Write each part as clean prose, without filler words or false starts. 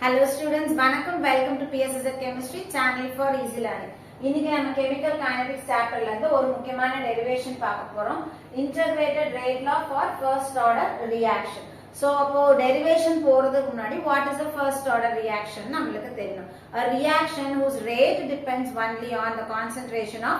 Hello students, வணக்கம். Welcome to PSS Chemistry Channel for Easy Learning. இன்னைக்கு நம்ம chemical kinetics chapterல இருந்து ஒரு முக்கியமான derivation பார்க்க போறோம். Integrated rate law for first order reaction. So அப்போ derivation போறதுக்கு முன்னாடி what is the first order reaction நமக்கு தெரியணும். A reaction whose rate depends only on the concentration of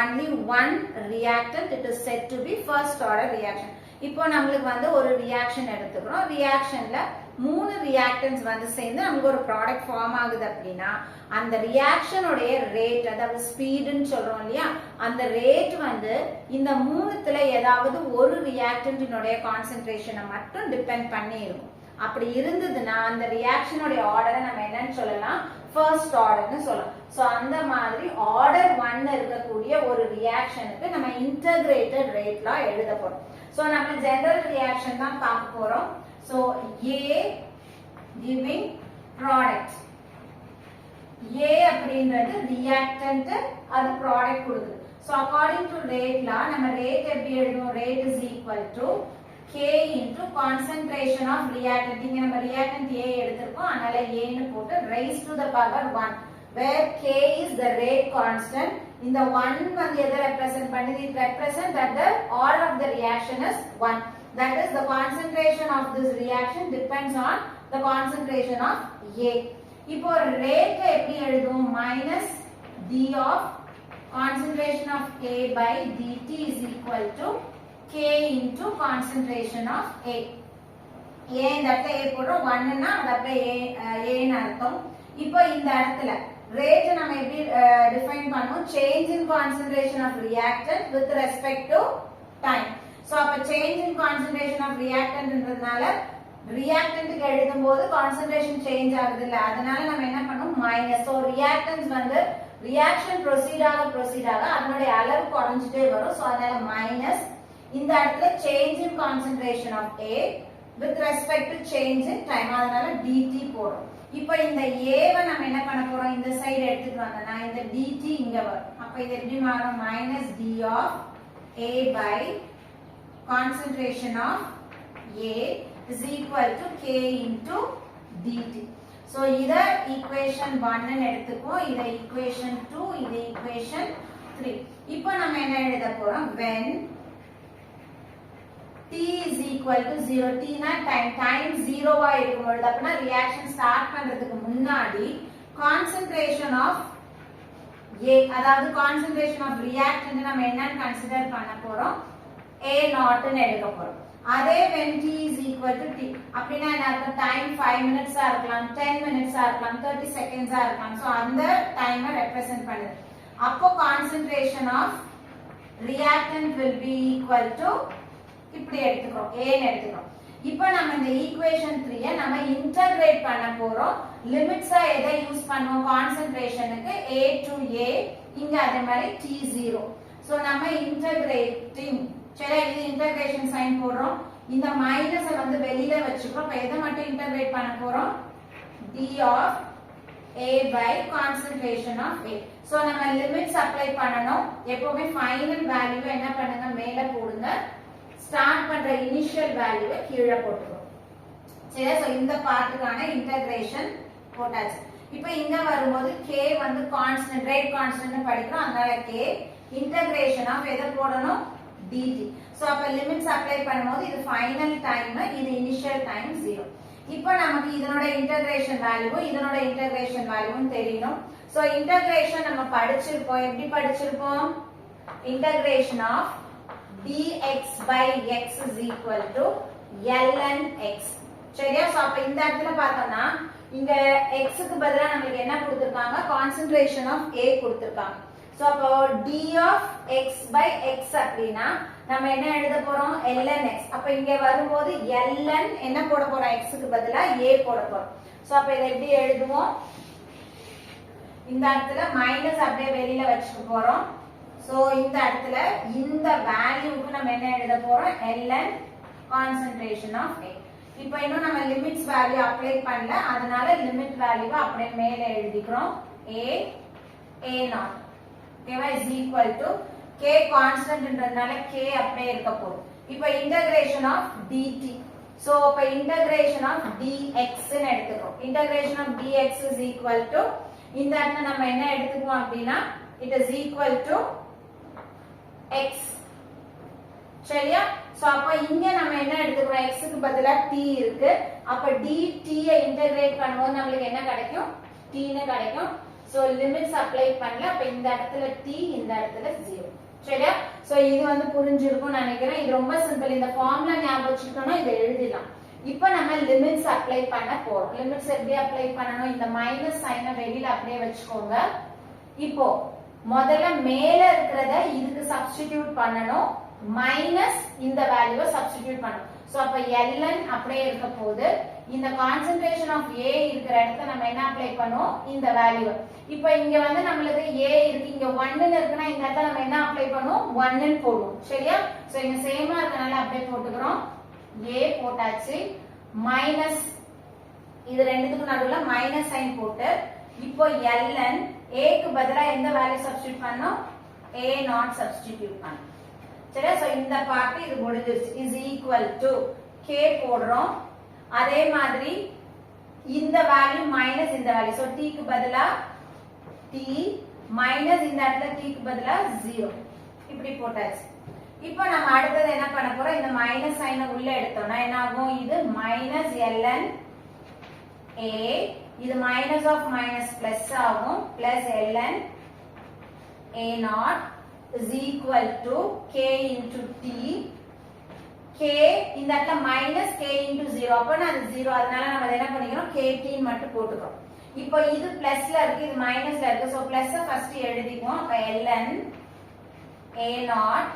only one reactant, it is said to be first order reaction. இப்போ நமக்கு வந்து ஒரு reaction எடுத்துக்கிறோம். ரியாக்ஷன்ல மூணு ரியாக்டன்ஸ் வந்து சேர்ந்து நமக்கு ஒரு ப்ராடக்ட் ஃபார்ம் ஆகுது அப்படின்னா அந்த ரியாக்ஷனுடைய ரேட், அதாவது ஸ்பீடுன்னு சொல்றோம் இல்லையா, அந்த ரேட் வந்து இந்த மூணுத்துல ஏதாவது ஒரு ரியாக்டன்டினுடைய கான்சென்ட்ரேஷனை மட்டும் டிபெண்ட் பண்ணி இருக்கும். அப்படி இருந்ததுன்னா அந்த ரியாக்ஷனுடைய ஆர்டரை நம்ம என்னன்னு சொல்லலாம், ஃபர்ஸ்ட் ஆர்டர்னு சொல்லலாம். சோ அந்த மாதிரி ஆர்டர் 1 இருக்கக்கூடிய ஒரு ரியாக்ஷனுக்கு நம்ம இன்டகிரேட்டட் ரேட் லா எழுத போறோம். சோ நம்ம ஜெனரல் ரியாக்ஷன் தான் பார்க்க போறோம். So A giving product, A அப்படின்றது reactant, அது product கொடுக்குது. So according to rate law நம்ம rate எப்படி எழுதுவோம், rate is equal to K into concentration of reactant. இங்க நம்ம reactant A எடுத்திருக்கோம், அதனால A ன்னு போட்டு raised to the power 1 where K is the rate constant. இந்த 1 வந்து எதை represent பண்ணுது, it represent that the order of the reaction is 1. That is, the concentration of this reaction depends on the concentration of A. இப்போ rate எப்படி எழுதுவோம், minus d of concentration of A by dt is equal to K into concentration of A. A இந்த இடத்துல A போடுறோம், 1 னா அது அப்படியே A ன்னு அர்த்தம். இப்போ இந்த இடத்துல rate நம்ம எப்படி define பண்ணுவோம், change in concentration of reactant with respect to time. So அப்ப change in concentration of reactant ன்றதுனால reactant க்கு எழுதும்போது concentration change ஆகுது இல்ல, அதனால நம்ம என்ன பண்ணுவோம் minus. So reactants வந்து reaction proceed ஆக அதனுடைய அளவு குறைஞ்சிட்டே வரும். So அதனால minus, இந்த இடத்துல change in concentration of A with respect to change in time, அதனால dt போறோம். இப்போ இந்த A வை நம்ம என்ன பண்ண போறோம், இந்த சைடு எடுத்துட்டு வந்தனா இந்த dt இங்க வரும். அப்ப இது எப்படி மாறும், minus d of A by concentration of A is equal to K into dt. So இத equation 1 ன்னு எடுத்துப்போம், இத equation 2, இத equation 3. இப்போ நம்ம என்ன எழுத போறோம், when t is equal to 0, t னா time 0 ஆ இருக்கும்போது அப்பனா ரியாக்ஷன் ஸ்டார்ட் பண்றதுக்கு முன்னாடி concentration of A, அதாவது concentration of reactant நம்ம என்னன்னு கன்சிடர் பண்ண போறோம், A naught ன்னு எடுக்க போறோம். அதே when t is equal to t அப்படினா என்ன அர்த்தம், டைம் 5 minutes ஆ இருக்கலாம், 10 minutes ஆ இருக்கலாம், 30 seconds ஆ இருக்கலாம். சோ அந்த டைமை ரெப்ரசன்ட் பண்ணுது. அப்போ concentration of reactant will be equal to இப்படி எடுத்துக்கிறோம், A ன்னு எடுத்துக்கிறோம். இப்போ நம்ம இந்த ஈக்குவேஷன் 3 நம்ம இன்டகிரேட் பண்ண போறோம். லிமிட்ஸா எதை யூஸ் பண்ணுவோம், கான்சென்ட்ரேஷனுக்கு A to A, இங்க அதே மாதிரி T0. சோ நம்ம இன்டகிரேட்டிங், சரி இது இன்டகிரேஷன் சைன் போடுறோம், இந்த மைனஸை வந்து வெளியில வச்சுக்கிறோம். அப்ப எதை மட்டும் இன்டகிரேட் பண்ண போறோம், d of A by concentration of A. So நம்ம லிமிட்ஸ் அப்ளை பண்ணனும். எப்பவுமே ஃபைனல் வேல்யூ என்ன பண்ணுங்க, மேல போடுங்க, ஸ்டார்ட் பண்ற இனிஷியல் வேல்யூவை கீழே போட்டுறோம். சரி, சோ இந்த பார்ட்டுக்கான இன்டகிரேஷன் போட்டாச்சு. இப்போ இங்க வரும்போது k வந்து கான்ஸ்டன்ட், ரேட் கான்ஸ்டன்ட் படிக்கிறோம், அதனால k இன்டகிரேஷன் ஆஃப் எதை போடணும், dt. சோ அப்ப லிமிட்ஸ் அப்ளை பண்ணும்போது இது ஃபைனல் டைம், இது இனிஷியல் டைம் 0. இப்போ நமக்கு இதனோட இன்டகிரேஷன் வேல்யூ, இதனோட இன்டகிரேஷன் வேல்யூவும் தெரியணும். சோ இன்டகிரேஷன் நம்ம படிச்சிருப்போம், எப்படி படிச்சிருப்போம், integration of dx by x is equal to ln x. சரியா? சோ அப்ப இந்த இடத்துல பார்த்தோம்னா இங்க x க்கு பதிலா நமக்கு என்ன கொடுத்திருக்காங்க, கான்சென்ட்ரேஷன் ஆஃப் A கொடுத்திருக்காங்க. சோ அப்போ d of x by x அப்படினா நம்ம என்ன எழுத போறோம், ln x. அப்ப இங்க வரும்போது ln என்ன போட போறோம், x க்கு பதிலா A போட போறோம். சோ அப்ப இத எப்படி எழுதுவோம், இந்த இடத்துல மைனஸ் அப்படியே வெளியில வச்சுக்க போறோம். சோ இந்த இடத்துல இந்த வேல்யூக்கு நம்ம என்ன எழுத போறோம், ln concentration of A. இப்போ இன்னும் நம்ம லிமிட்ஸ் வேல்யூ அப்ளை பண்ணல, அதனால லிமிட் வேல்யூவை அப்படியே மேல எழுதிக்கிறோம், A naught. ஓகேவா, is equal to K கான்ஸ்டன்ட்ன்றதுனால K அப்படியே இருக்க போகுது. இப்போ இன்டகிரேஷன் ஆஃப் dt, So அப்ப integration of dx ன்னு எடுத்துக்கிறோம். Integration of dx is equal to இந்த இடத்துல நம்ம என்ன எடுத்துக்குவோம் அப்படின்னா it is equal to x. சரியா? சோ அப்ப இங்க நம்ம என்ன எடுத்துக்கிறோம்? x க்கு பதிலா t இருக்கு. அப்ப dt ஐ இன்டகிரேட் பண்ணும்போது நமக்கு என்ன கிடைக்கும்? t ன்னு கிடைக்கும். சோ லிமிட்ஸ் அப்ளை பண்ணல. அப்ப இந்த இடத்துல t, இந்த இடத்துல 0. சரியா? சோ இது வந்து புரிஞ்சிருக்கும் நினைக்கிறேன். இது ரொம்ப சிம்பிள். இந்த ஃபார்முலா ஞாபகம் வச்சுட்டோம்னா இதை எழுதிடலாம். இப்போ நம்ம லிமிட்ஸ் அப்ளை பண்ண போறோம். லிமிட்ஸ் எப்படி அப்ளை பண்ணனும்? இந்த மைனஸ் சைனை வெளியில அப்படியே வச்சுக்கோங்க. இப்போ முதல்ல மேல இருக்கிறத இதுக்கு சப்ஸ்டிடியூட் பண்ணனும். மைனஸ் இந்த வேல்யூவை சப்ஸ்டிடியூட் பண்ணனும். சோ அப்ப ln அப்படியே இருக்க போகுது. இந்த கான்சென்ட்ரேஷன் ஆஃப் a இருக்கிற இடத்துல நம்ம என்ன அப்ளை பண்ணுவோம்? இந்த வேல்யூ. இப்போ இங்க வந்து நம்மளுக்கு a இருக்கு, இங்க 1 ன்னு இருக்குனா இந்த இடத்துல நம்ம என்ன அப்ளை பண்ணுவோம்? 1 ன்னு போடுவோம். சரியா? சோ இங்க சேமா இருக்கனால அப்படியே போட்டுக்கிறோம். a போட்டாச்சு. மைனஸ் இது ரெண்டுத்துக்கு நடுவுல மைனஸ் சைன் போட்டு இப்போ ln a க்கு பதிலா எந்த வேல்யூ சப்ஸ்டிட்யூட் பண்ணோம்? a நாட் சப்ஸ்டிட்யூட் பண்ணோம். சரியா? சோ இந்த பார்ட் இது முடிஞ்சிருச்சு. is equal to k போடுறோம். அதே மாதிரி இந்த வேல்யூ மைனஸ் இந்த வேல்யூ. சோ t க்கு பதிலா t மைனஸ் இந்த இடத்துல t க்கு பதிலா 0. இப்படி போட்டாச்சு. இப்போ நம்ம அடுத்து என்ன பண்ண போறோம்? இந்த மைனஸ் சைனை உள்ள எடுத்தோம்னா என்ன ஆகும்? இது மைனஸ் ln a, இது மைனஸ் ஆஃப் மைனஸ் பிளஸ் ஆகும். Plus ln a not is equal to k into t. k இந்த இடத்துல மைனஸ் k into 0. அப்ப அது 0. அதனால நம்ம என்ன பண்ணிக்கிறோம்? kt மட்டும் போட்டுக்கிறோம். இப்போ இது பிளஸ்ல இருக்கு, இது மைனஸ்ல இருக்கு. சோ பிளஸ் ஃபர்ஸ்ட் எழுதிக்குவோம். அப்ப ln a naught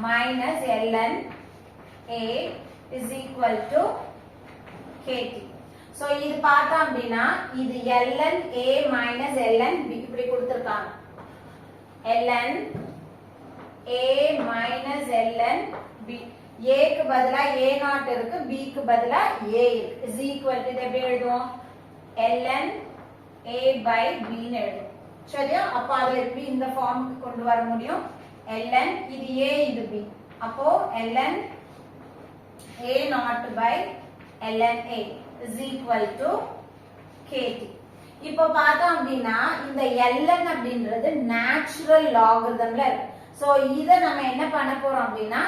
minus ln a is equal to kt. So இது பார்த்தோம் அப்படின்னா இது ln a minus ln b இப்படி கொடுத்திருக்காங்க. ln a minus ln b. a க்கு பதிலா a நாட் இருக்கு, b க்கு பதிலா a இருக்கு. is equal to இதை எப்படி எழுதுவோம்? ln a by b ன்னு எழுதுவோம். சரியா? அப்ப அதை எப்படி இந்த ஃபார்முக்கு கொண்டு வர முடியும்? ln இது a இது b. அப்போ ln a not by ln a is equal to kt. இப்போ பார்த்தோம் அப்படின்னா இந்த ln அப்படின்றது நேச்சுரல் லாகரிதம்ல இருக்கு. சோ இத நம்ம என்ன பண்ண போறோம் அப்படின்னா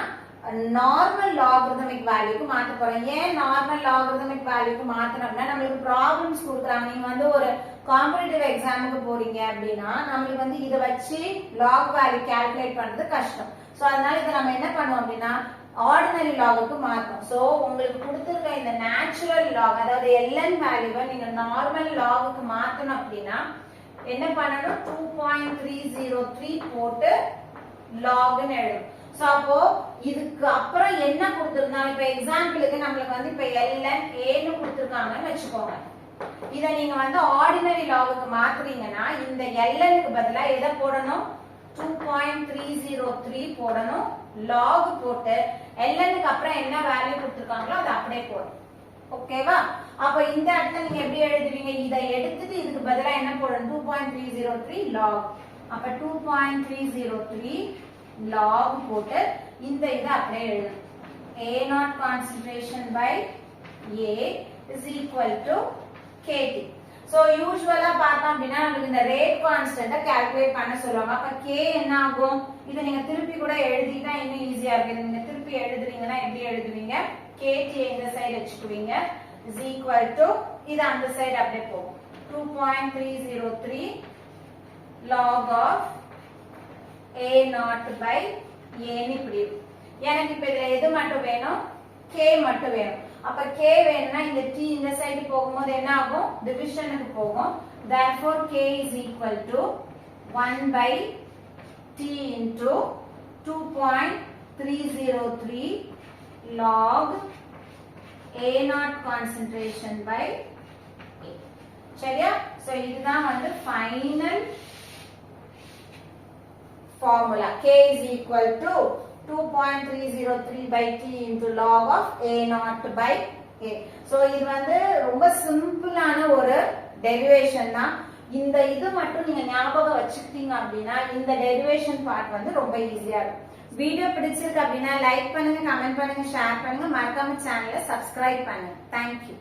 நார்மல் லாகரிதமிக் வேல்யூக்கு மாத்த போறோம். ஏன் நார்மல் லாகரிதமிக் வேல்யூக்கு மாத்தணும்னா நமக்கு ப்ராப்ளம்ஸ் கொடுக்குறாங்க. நீங்க வந்து ஒரு காம்படிட்டிவ் எக்ஸாமுக்கு போறீங்க அப்படின்னா நம்மளுக்கு வந்து இதை வச்சு லாக் வேல்யூ கால்குலேட் பண்றது கஷ்டம். சோ அதனால இதை நம்ம என்ன பண்ணுவோம் அப்படின்னா ஆர்டினரி லாகுக்கு மாத்தோம். சோ உங்களுக்கு கொடுத்திருக்க இந்த நேச்சுரல் லாக் அதாவது ln வேல்யூவை நீங்க நார்மல் லாகுக்கு மாத்தணும் அப்படின்னா என்ன பண்ணணும்? 2.303 போட்டு லாக்னு எழுதணும். சோ அப்போ இதுக்கு அப்புறம் என்ன கொடுத்திருந்தாங்க? இப்ப எக்ஸாம்பிளுக்கு நம்மளுக்கு வந்து இப்ப ln a ன்னு கொடுத்திருக்காங்கன்னு வெச்சுக்கோங்க. இத நீங்க வந்து ஆர்டினரி லாகுக்கு மாத்துறீங்கன்னா இந்த ln க்கு பதிலா எதை போடணும்? 2.303 போடணும். log போட்டு ln க்கு அப்புறம் என்ன வேல்யூ கொடுத்திருக்காங்களோ அதை அப்படியே போடணும். ஓகேவா? அப்ப இந்த இடத்துல நீங்க எப்படி எழுதுவீங்க? இதை எடுத்துட்டு இதுக்கு பதிலா என்ன போடணும்? 2.303 log. அப்ப 2.303 log போட்டு இந்த இதை அப்படியே எழுதணும். a not concentration by a is equal to kt. So யூசுவலா பார்த்தோம் அப்படின்னா நமக்கு இந்த ரேட் கான்ஸ்டன்ட்ட கால்குலேட் பண்ண சொல்லுவாங்க. அப்ப k என்ன ஆகும்? இத நீங்க திருப்பி கூட எழுதிட்டா இன்னும் ஈஸியா இருக்கு. நீங்க திருப்பி எழுதுறீங்கன்னா எப்படி எழுதுவீங்க? kt இந்த சைடு வெச்சுக்குவீங்க is equal to இது அந்த சைடு அப்படியே போகும். 2.303 log of a not by a ன்னு இப்படி இருக்கு. எனக்கு இப்ப இதுல எது மட்டும் வேணும்? k மட்டும் வேணும். அப்ப k வேணும்னா இந்த t இந்த சைடு போகும்போது என்ன ஆகும்? டிவிஷனுக்கு போகும். therefore k is equal to 1 by t into 2.303 log a not concentration by a. சரியா? சோ இதுதான் வந்து final formula. K is equal to 2.303 by t into log of a naught by a. So இது வந்து ரொம்ப சிம்பிளான ஒரு derivation தான். இந்த இது மட்டும் நீங்க ஞாபகம் வச்சுக்கிட்டீங்க அப்படின்னா இந்த டெரிவேஷன் பார்ட் வந்து ரொம்ப ஈஸியா இருக்கும். வீடியோ பிடிச்சிருக்கு அப்படின்னா லைக் பண்ணுங்க, கமெண்ட் பண்ணுங்க, ஷேர் பண்ணுங்க, மறக்காம சேனலை சப்ஸ்கிரைப் பண்ணுங்க. தேங்க்யூ.